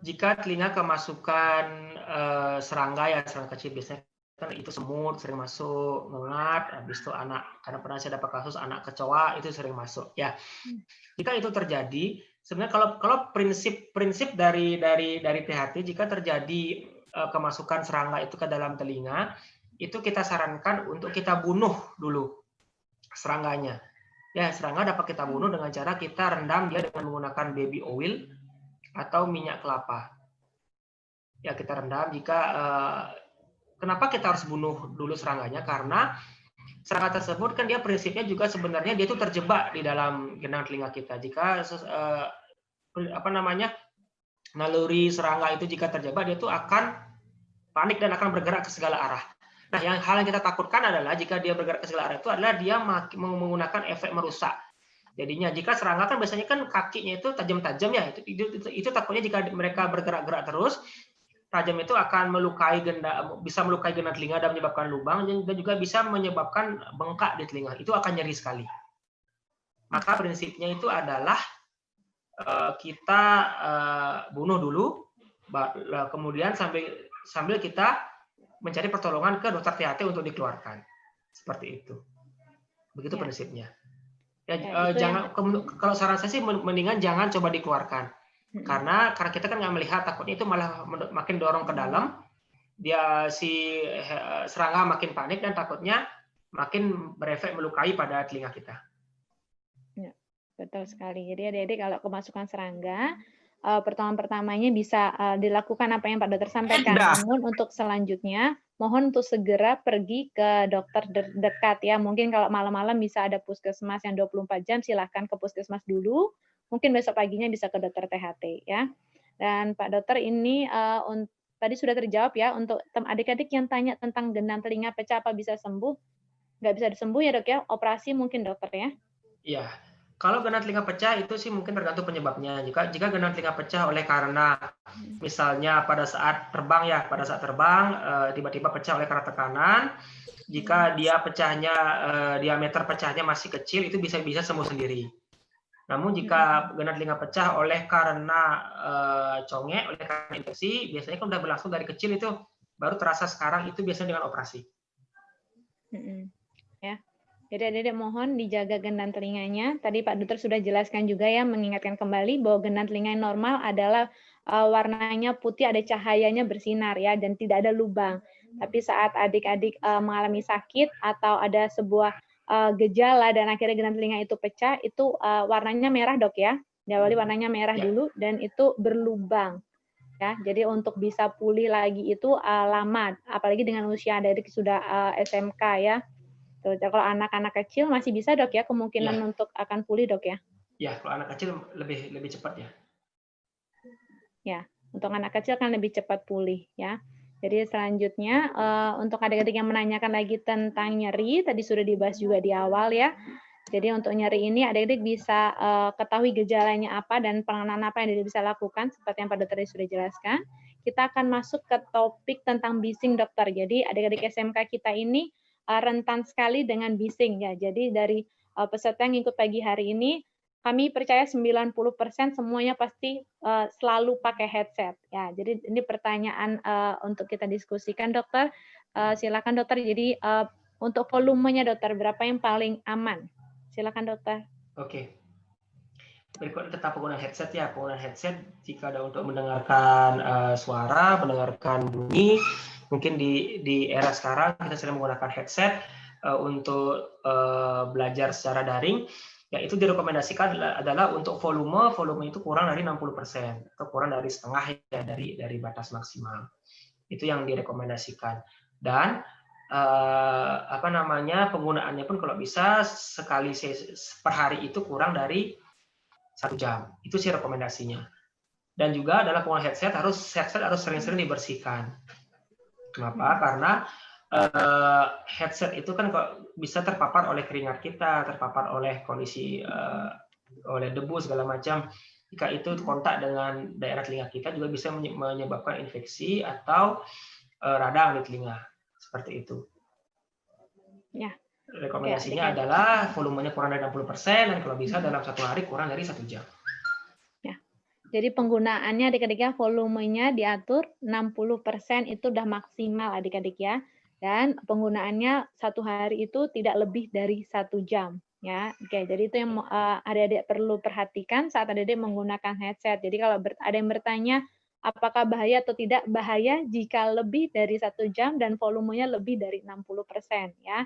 Jika telinga kemasukan serangga ya, serangga kecil biasanya kan itu semut sering masuk, ngengat, habis itu karena pernah saya dapat kasus anak kecoa itu sering masuk ya. Jika itu terjadi, sebenarnya kalau prinsip dari THT, jika terjadi kemasukan serangga itu ke dalam telinga, itu kita sarankan untuk kita bunuh dulu serangganya. Ya, serangga dapat kita bunuh dengan cara kita rendam dia dengan menggunakan baby oil atau minyak kelapa. Ya, kita rendam. Kenapa kita harus bunuh dulu serangganya? Karena serangga tersebut kan dia prinsipnya juga sebenarnya dia itu terjebak di dalam genang telinga kita. Jika naluri serangga itu jika terjebak, dia itu akan panik dan akan bergerak ke segala arah. Nah, hal yang kita takutkan adalah jika dia bergerak ke segala arah itu adalah dia menggunakan efek merusak. Jadinya jika serangga kan biasanya kan kakinya itu tajam-tajam ya, itu takutnya jika mereka bergerak-gerak terus, tajam itu akan bisa melukai genang telinga dan menyebabkan lubang, dan juga bisa menyebabkan bengkak di telinga. Itu akan nyeri sekali. Maka prinsipnya itu adalah kita bunuh dulu, kemudian sambil kita mencari pertolongan ke dokter THT untuk dikeluarkan. Seperti itu. Begitu prinsipnya. Ya, kalau saran saya sih mendingan jangan coba dikeluarkan. Karena kita kan nggak melihat, takutnya itu malah makin dorong ke dalam, si serangga makin panik dan takutnya makin berefek melukai pada telinga kita. Ya, betul sekali. Jadi adik-adik kalau kemasukan serangga, pertolongan pertamanya bisa dilakukan apa yang Pak Dokter sampaikan. Namun untuk selanjutnya, mohon untuk segera pergi ke dokter dekat ya. Mungkin kalau malam-malam bisa ada puskesmas yang 24 jam, silahkan ke puskesmas dulu. Mungkin besok paginya bisa ke dokter THT ya. Dan Pak Dokter ini tadi sudah terjawab ya untuk adik-adik yang tanya tentang genang telinga pecah apa bisa sembuh. Nggak bisa disembuh ya dok ya, operasi mungkin dokter ya. Iya. Kalau genang telinga pecah itu sih mungkin tergantung penyebabnya. Jika genang telinga pecah oleh karena misalnya pada saat terbang tiba-tiba pecah oleh karena tekanan, jika dia diameter pecahnya masih kecil itu bisa sembuh sendiri. Namun jika genang telinga pecah oleh karena congek, oleh karena infeksi, biasanya kan udah berlangsung dari kecil itu baru terasa sekarang, itu biasanya dengan operasi. Ya. Jadi adik-adik mohon dijaga genang telinganya. Tadi Pak Dokter sudah jelaskan juga ya, mengingatkan kembali bahwa genang telinga yang normal adalah warnanya putih, ada cahayanya bersinar ya, dan tidak ada lubang. Tapi saat adik-adik mengalami sakit atau ada sebuah gejala dan akhirnya genang telinga itu pecah, itu warnanya merah dok ya. Diawali warnanya merah dulu dan itu berlubang. Ya, jadi untuk bisa pulih lagi itu lama, apalagi dengan usia adik-adik sudah SMK ya. Kalau anak-anak kecil masih bisa dok ya, kemungkinan untuk akan pulih dok ya? Ya, kalau anak kecil lebih cepat ya. Ya, untuk anak kecil kan lebih cepat pulih ya. Jadi selanjutnya untuk adik-adik yang menanyakan lagi tentang nyeri, tadi sudah dibahas juga di awal ya. Jadi untuk nyeri ini adik-adik bisa ketahui gejalanya apa dan penanganan apa yang adik bisa lakukan, seperti yang Pak Dokter sudah jelaskan. Kita akan masuk ke topik tentang bising dokter. Jadi adik-adik SMK kita ini rentan sekali dengan bising ya. Jadi dari peserta yang ikut pagi hari ini kami percaya 90% semuanya pasti selalu pakai headset. Ya, jadi ini pertanyaan untuk kita diskusikan, dokter. Silakan dokter. Jadi untuk volumenya dokter, berapa yang paling aman? Silakan dokter. Oke. Berikut tentang penggunaan headset ya. Penggunaan headset jika ada untuk mendengarkan suara, mendengarkan bunyi, mungkin di era sekarang kita sering menggunakan headset untuk belajar secara daring. Ya, itu direkomendasikan adalah untuk volume itu kurang dari 60% atau kurang dari setengah ya dari batas maksimal. Itu yang direkomendasikan. Dan penggunaannya pun kalau bisa sekali per hari itu kurang dari 1 jam. Itu sih rekomendasinya. Dan juga dalam penggunaan headset harus sering-sering dibersihkan. Kenapa? Karena headset itu kan bisa terpapar oleh keringat kita, terpapar oleh kondisi oleh debu segala macam. Jika itu kontak dengan daerah telinga kita juga bisa menyebabkan infeksi atau radang di telinga. Seperti itu. Ya. Rekomendasinya adalah volumenya kurang dari 60% dan kalau bisa dalam 1 hari kurang dari 1 jam. Ya. Jadi penggunaannya adik-adik ya, volumenya diatur 60% itu udah maksimal adik-adik ya. Dan penggunaannya 1 hari itu tidak lebih dari 1 jam. Ya, oke. Jadi itu yang adik-adik perlu perhatikan saat adik-adik menggunakan headset. Jadi kalau ada yang bertanya apakah bahaya atau tidak, bahaya jika lebih dari 1 jam dan volumenya lebih dari 60% ya.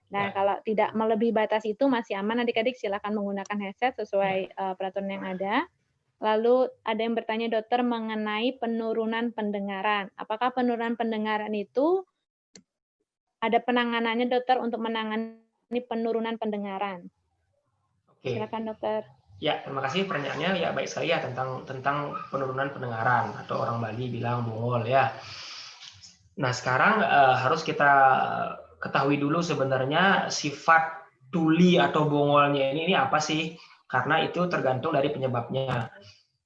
Nah, kalau tidak melebihi batas itu masih aman adik-adik, silakan menggunakan headset sesuai peraturan yang ada. Lalu ada yang bertanya dokter mengenai penurunan pendengaran. Apakah penurunan pendengaran itu ada penanganannya dokter untuk menangani penurunan pendengaran? Oke. Silakan dokter. Ya, terima kasih pertanyaannya. Ya, baik sekali ya tentang penurunan pendengaran atau orang Bali bilang bongol ya. Nah, sekarang harus kita ketahui dulu sebenarnya sifat tuli atau bongolnya ini apa sih? Karena itu tergantung dari penyebabnya.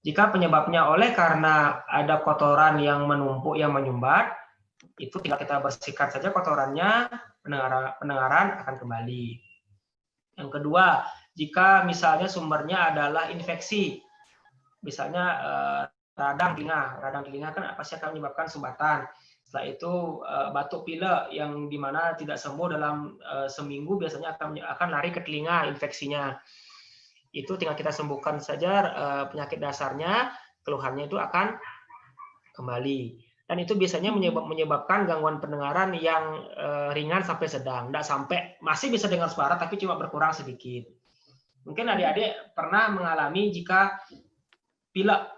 Jika penyebabnya karena ada kotoran yang menumpuk yang menyumbat, itu tinggal kita bersihkan saja kotorannya, pendengaran akan kembali. Yang kedua, jika misalnya sumbernya adalah infeksi, misalnya radang telinga kan pasti akan menyebabkan sumbatan. Setelah itu batuk pilek yang dimana tidak sembuh dalam seminggu biasanya akan lari ke telinga infeksinya. Itu tinggal kita sembuhkan saja penyakit dasarnya, keluhannya itu akan kembali. Dan itu biasanya menyebabkan gangguan pendengaran yang ringan sampai sedang. Tidak sampai, masih bisa dengar suara tapi cuma berkurang sedikit. Mungkin adik-adik pernah mengalami jika pilek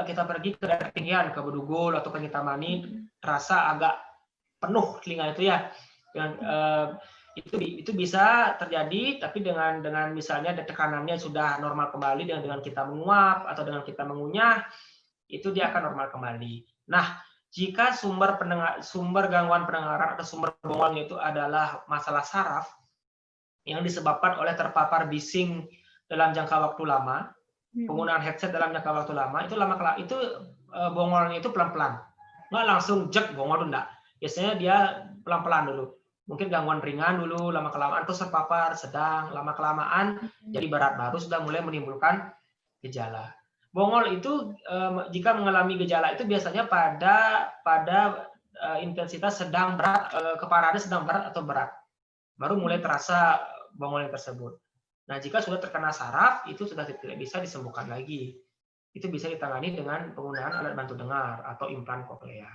kita pergi ke daerah ketinggian, ke Bedugul atau ke Kintamani, terasa agak penuh telinga itu ya. Itu bisa terjadi, tapi dengan misalnya tekanannya sudah normal kembali dengan kita menguap atau dengan kita mengunyah, itu dia akan normal kembali. Nah, jika sumber gangguan pendengaran atau sumber bongolnya itu adalah masalah saraf yang disebabkan oleh terpapar bising dalam jangka waktu lama, penggunaan headset dalam jangka waktu lama, itu bongolnya itu pelan-pelan. Nggak langsung jek bongol itu enggak. Biasanya dia pelan-pelan dulu. Mungkin gangguan ringan dulu, lama-kelamaan terus terpapar, sedang, lama-kelamaan jadi berat, baru sudah mulai menimbulkan gejala. Bongol itu jika mengalami gejala itu biasanya pada intensitas sedang berat, keparahannya sedang berat atau berat. Baru mulai terasa bongol tersebut. Nah, jika sudah terkena saraf, itu sudah tidak bisa disembuhkan lagi. Itu bisa ditangani dengan penggunaan alat bantu dengar atau implan koklea.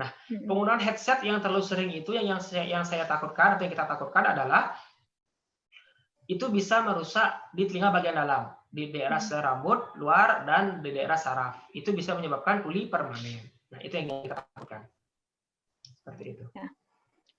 Nah, penggunaan headset yang terlalu sering itu yang saya takutkan atau yang kita takutkan adalah itu bisa merusak di telinga bagian dalam, di daerah rambut, luar, dan di daerah saraf. Itu bisa menyebabkan tuli permanen. Nah, itu yang kita takutkan. Seperti itu. Ya.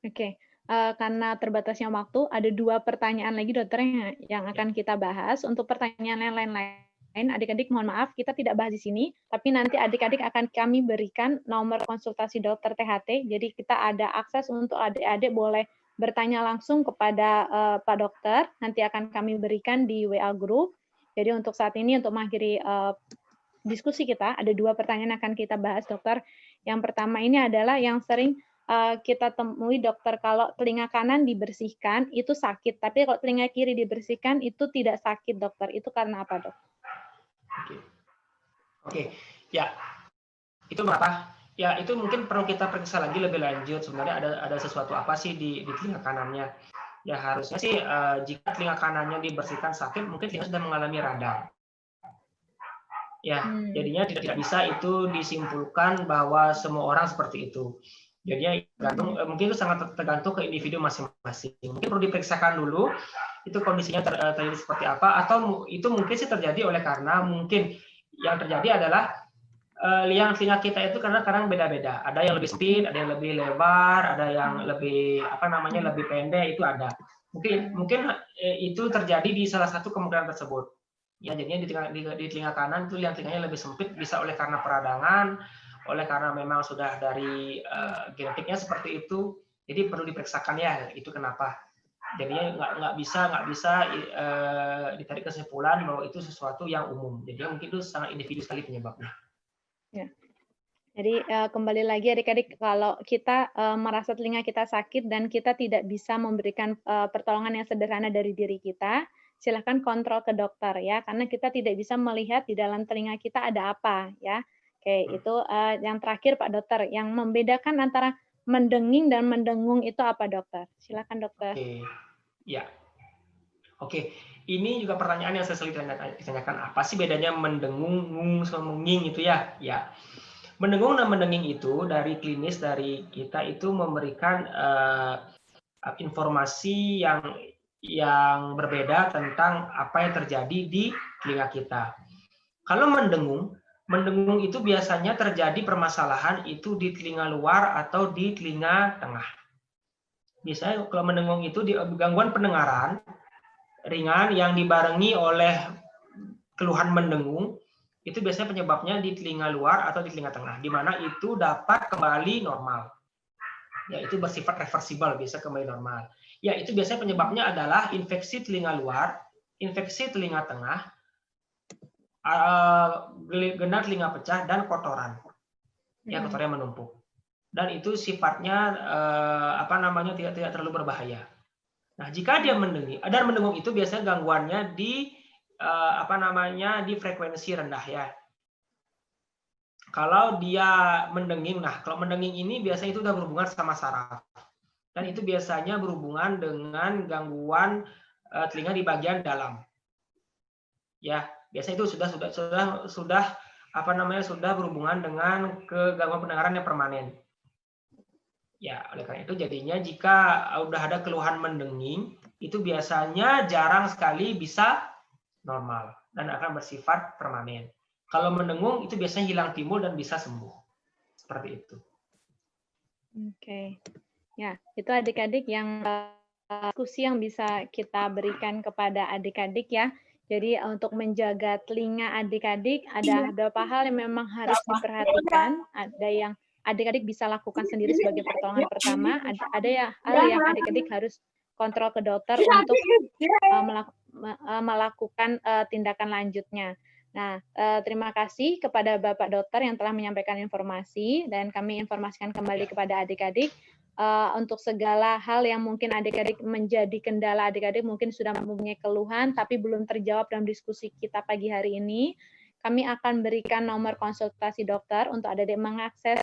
Oke. Karena terbatasnya waktu, ada 2 pertanyaan lagi dokter yang akan kita bahas. Untuk pertanyaan yang lain-lain, adik-adik mohon maaf kita tidak bahas di sini, tapi nanti adik-adik akan kami berikan nomor konsultasi dokter THT. Jadi kita ada akses untuk adik-adik boleh bertanya langsung kepada Pak Dokter. Nanti akan kami berikan di WA Group. Jadi untuk saat ini untuk mengakhiri diskusi kita, ada 2 pertanyaan yang akan kita bahas dokter. Yang pertama ini adalah yang sering kita temui dokter kalau telinga kanan dibersihkan itu sakit, tapi kalau telinga kiri dibersihkan itu tidak sakit dokter. Itu karena apa dok? Oke, ya itu kenapa? Ya itu mungkin perlu kita periksa lagi lebih lanjut. Sebenarnya ada sesuatu apa sih di telinga kanannya? Ya harusnya sih jika telinga kanannya dibersihkan sakit, mungkin telinga sudah mengalami radang. Ya, jadinya tidak bisa itu disimpulkan bahwa semua orang seperti itu. Jadinya mungkin itu sangat tergantung ke individu masing-masing. Mungkin perlu diperiksakan dulu itu kondisinya terjadi seperti apa, atau itu mungkin sih terjadi oleh karena mungkin yang terjadi adalah liang telinga kita itu karena kadang beda-beda. Ada yang lebih sempit, ada yang lebih lebar, ada yang lebih lebih pendek, itu ada. Mungkin itu terjadi di salah satu kemungkinan tersebut. Ya, jadinya di telinga kanan itu liang telinganya lebih sempit, bisa oleh karena peradangan, oleh karena memang sudah dari genetiknya seperti itu. Jadi perlu diperiksakan ya, itu kenapa. Jadinya nggak bisa ditarik kesimpulan bahwa itu sesuatu yang umum. Jadi mungkin itu sangat individu sekali penyebabnya. Ya. Jadi kembali lagi adik-adik, kalau kita merasa telinga kita sakit dan kita tidak bisa memberikan pertolongan yang sederhana dari diri kita, silahkan kontrol ke dokter ya, karena kita tidak bisa melihat di dalam telinga kita ada apa ya. Oke, itu yang terakhir Pak Dokter, yang membedakan antara mendenging dan mendengung itu apa dokter? Silakan dokter. Oke, ya. Oke, ini juga pertanyaan yang saya sering ditanyakan, apa sih bedanya mendengung, ngung, sama menging itu ya? Ya. Mendengung dan mendenging itu dari klinis dari kita itu memberikan informasi yang berbeda tentang apa yang terjadi di telinga kita. Kalau mendengung itu biasanya terjadi permasalahan itu di telinga luar atau di telinga tengah. Biasanya kalau mendengung itu di gangguan pendengaran ringan yang dibarengi oleh keluhan mendengung, itu biasanya penyebabnya di telinga luar atau di telinga tengah, di mana itu dapat kembali normal. Ya, itu bersifat reversibel, bisa kembali normal. Ya, itu biasanya penyebabnya adalah infeksi telinga luar, infeksi telinga tengah, genang telinga pecah, dan kotoran. Ya, kotorannya menumpuk. Dan itu sifatnya tidak terlalu berbahaya. Nah, jika dia mendenging, dan mendengung itu biasanya gangguannya di di frekuensi rendah ya. Kalau dia mendenging, kalau mendenging ini biasanya itu sudah berhubungan sama saraf. Dan itu biasanya berhubungan dengan gangguan telinga di bagian dalam. Ya, biasanya itu sudah berhubungan dengan gangguan pendengaran yang permanen. Ya, oleh karena itu jadinya jika udah ada keluhan mendenging, itu biasanya jarang sekali bisa normal dan akan bersifat permanen. Kalau mendengung itu biasanya hilang timbul dan bisa sembuh. Seperti itu. Oke. Ya, itu adik-adik yang diskusi yang bisa kita berikan kepada adik-adik ya. Jadi untuk menjaga telinga adik-adik ada beberapa hal yang memang harus diperhatikan. Ada yang adik-adik bisa lakukan sendiri sebagai pertolongan pertama. Ada hal yang adik-adik harus kontrol ke dokter untuk melakukan tindakan lanjutnya. Nah, terima kasih kepada Bapak Dokter yang telah menyampaikan informasi dan kami informasikan kembali kepada adik-adik untuk segala hal yang mungkin adik-adik menjadi kendala adik-adik mungkin sudah mempunyai keluhan tapi belum terjawab dalam diskusi kita pagi hari ini. Kami akan berikan nomor konsultasi dokter untuk adik-adik mengakses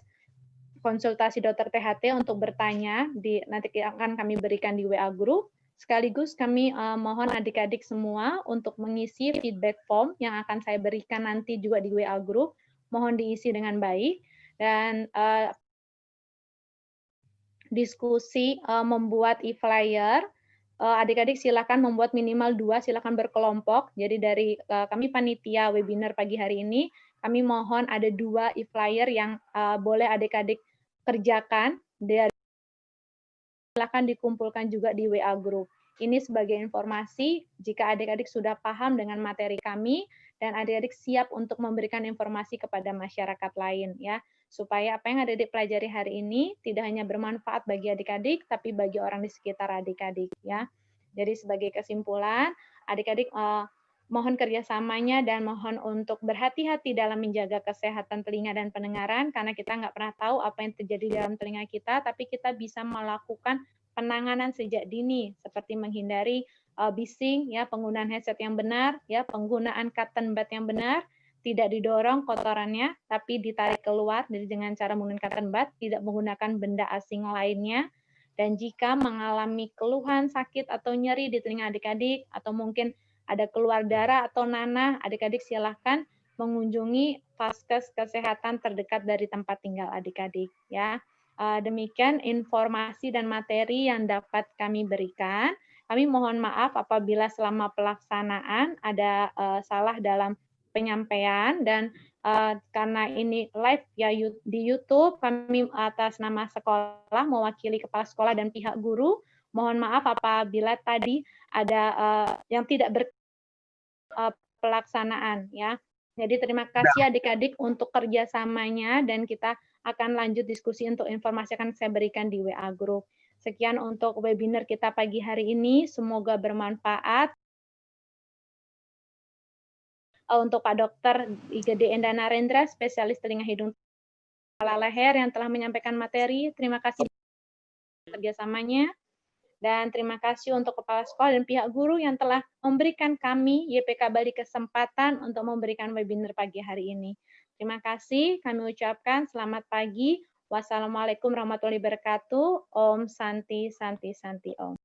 konsultasi dokter THT untuk bertanya nanti akan kami berikan di WA group. Sekaligus kami mohon adik-adik semua untuk mengisi feedback form yang akan saya berikan nanti juga di WA group. Mohon diisi dengan baik dan diskusi membuat e-flyer. Adik-adik silakan membuat minimal 2, silakan berkelompok. Jadi dari kami panitia webinar pagi hari ini, kami mohon ada 2 e-flyer yang boleh adik-adik kerjakan. Silakan dikumpulkan juga di WA group. Ini sebagai informasi jika adik-adik sudah paham dengan materi kami dan adik-adik siap untuk memberikan informasi kepada masyarakat lain ya, supaya apa yang adik-adik pelajari hari ini tidak hanya bermanfaat bagi adik-adik tapi bagi orang di sekitar adik-adik ya. Jadi sebagai kesimpulan, adik-adik Mohon kerjasamanya dan mohon untuk berhati-hati dalam menjaga kesehatan telinga dan pendengaran, karena kita nggak pernah tahu apa yang terjadi dalam telinga kita, tapi kita bisa melakukan penanganan sejak dini, seperti menghindari bising, ya, penggunaan headset yang benar, ya, penggunaan cotton bud yang benar, tidak didorong kotorannya, tapi ditarik keluar dengan cara menggunakan cotton bud, tidak menggunakan benda asing lainnya. Dan jika mengalami keluhan sakit atau nyeri di telinga adik-adik, atau mungkin ada keluar darah atau nanah, adik-adik silahkan mengunjungi vaskes kesehatan terdekat dari tempat tinggal adik-adik. Ya, demikian informasi dan materi yang dapat kami berikan. Kami mohon maaf apabila selama pelaksanaan ada salah dalam penyampaian, dan karena ini live ya di YouTube, kami atas nama sekolah mewakili kepala sekolah dan pihak guru mohon maaf apabila tadi ada yang tidak pelaksanaan, ya. Jadi terima kasih adik-adik untuk kerjasamanya, dan kita akan lanjut diskusi untuk informasi akan saya berikan di WA Group. Sekian untuk webinar kita pagi hari ini, semoga bermanfaat. Untuk Pak Dr. IGD Enda Narendra, spesialis telinga hidung kepala leher yang telah menyampaikan materi, terima kasih kerjasamanya. Dan terima kasih untuk kepala sekolah dan pihak guru yang telah memberikan kami YPK Bali kesempatan untuk memberikan webinar pagi hari ini. Terima kasih, kami ucapkan selamat pagi. Wassalamualaikum warahmatullahi wabarakatuh. Om Santi Santi Santi Om.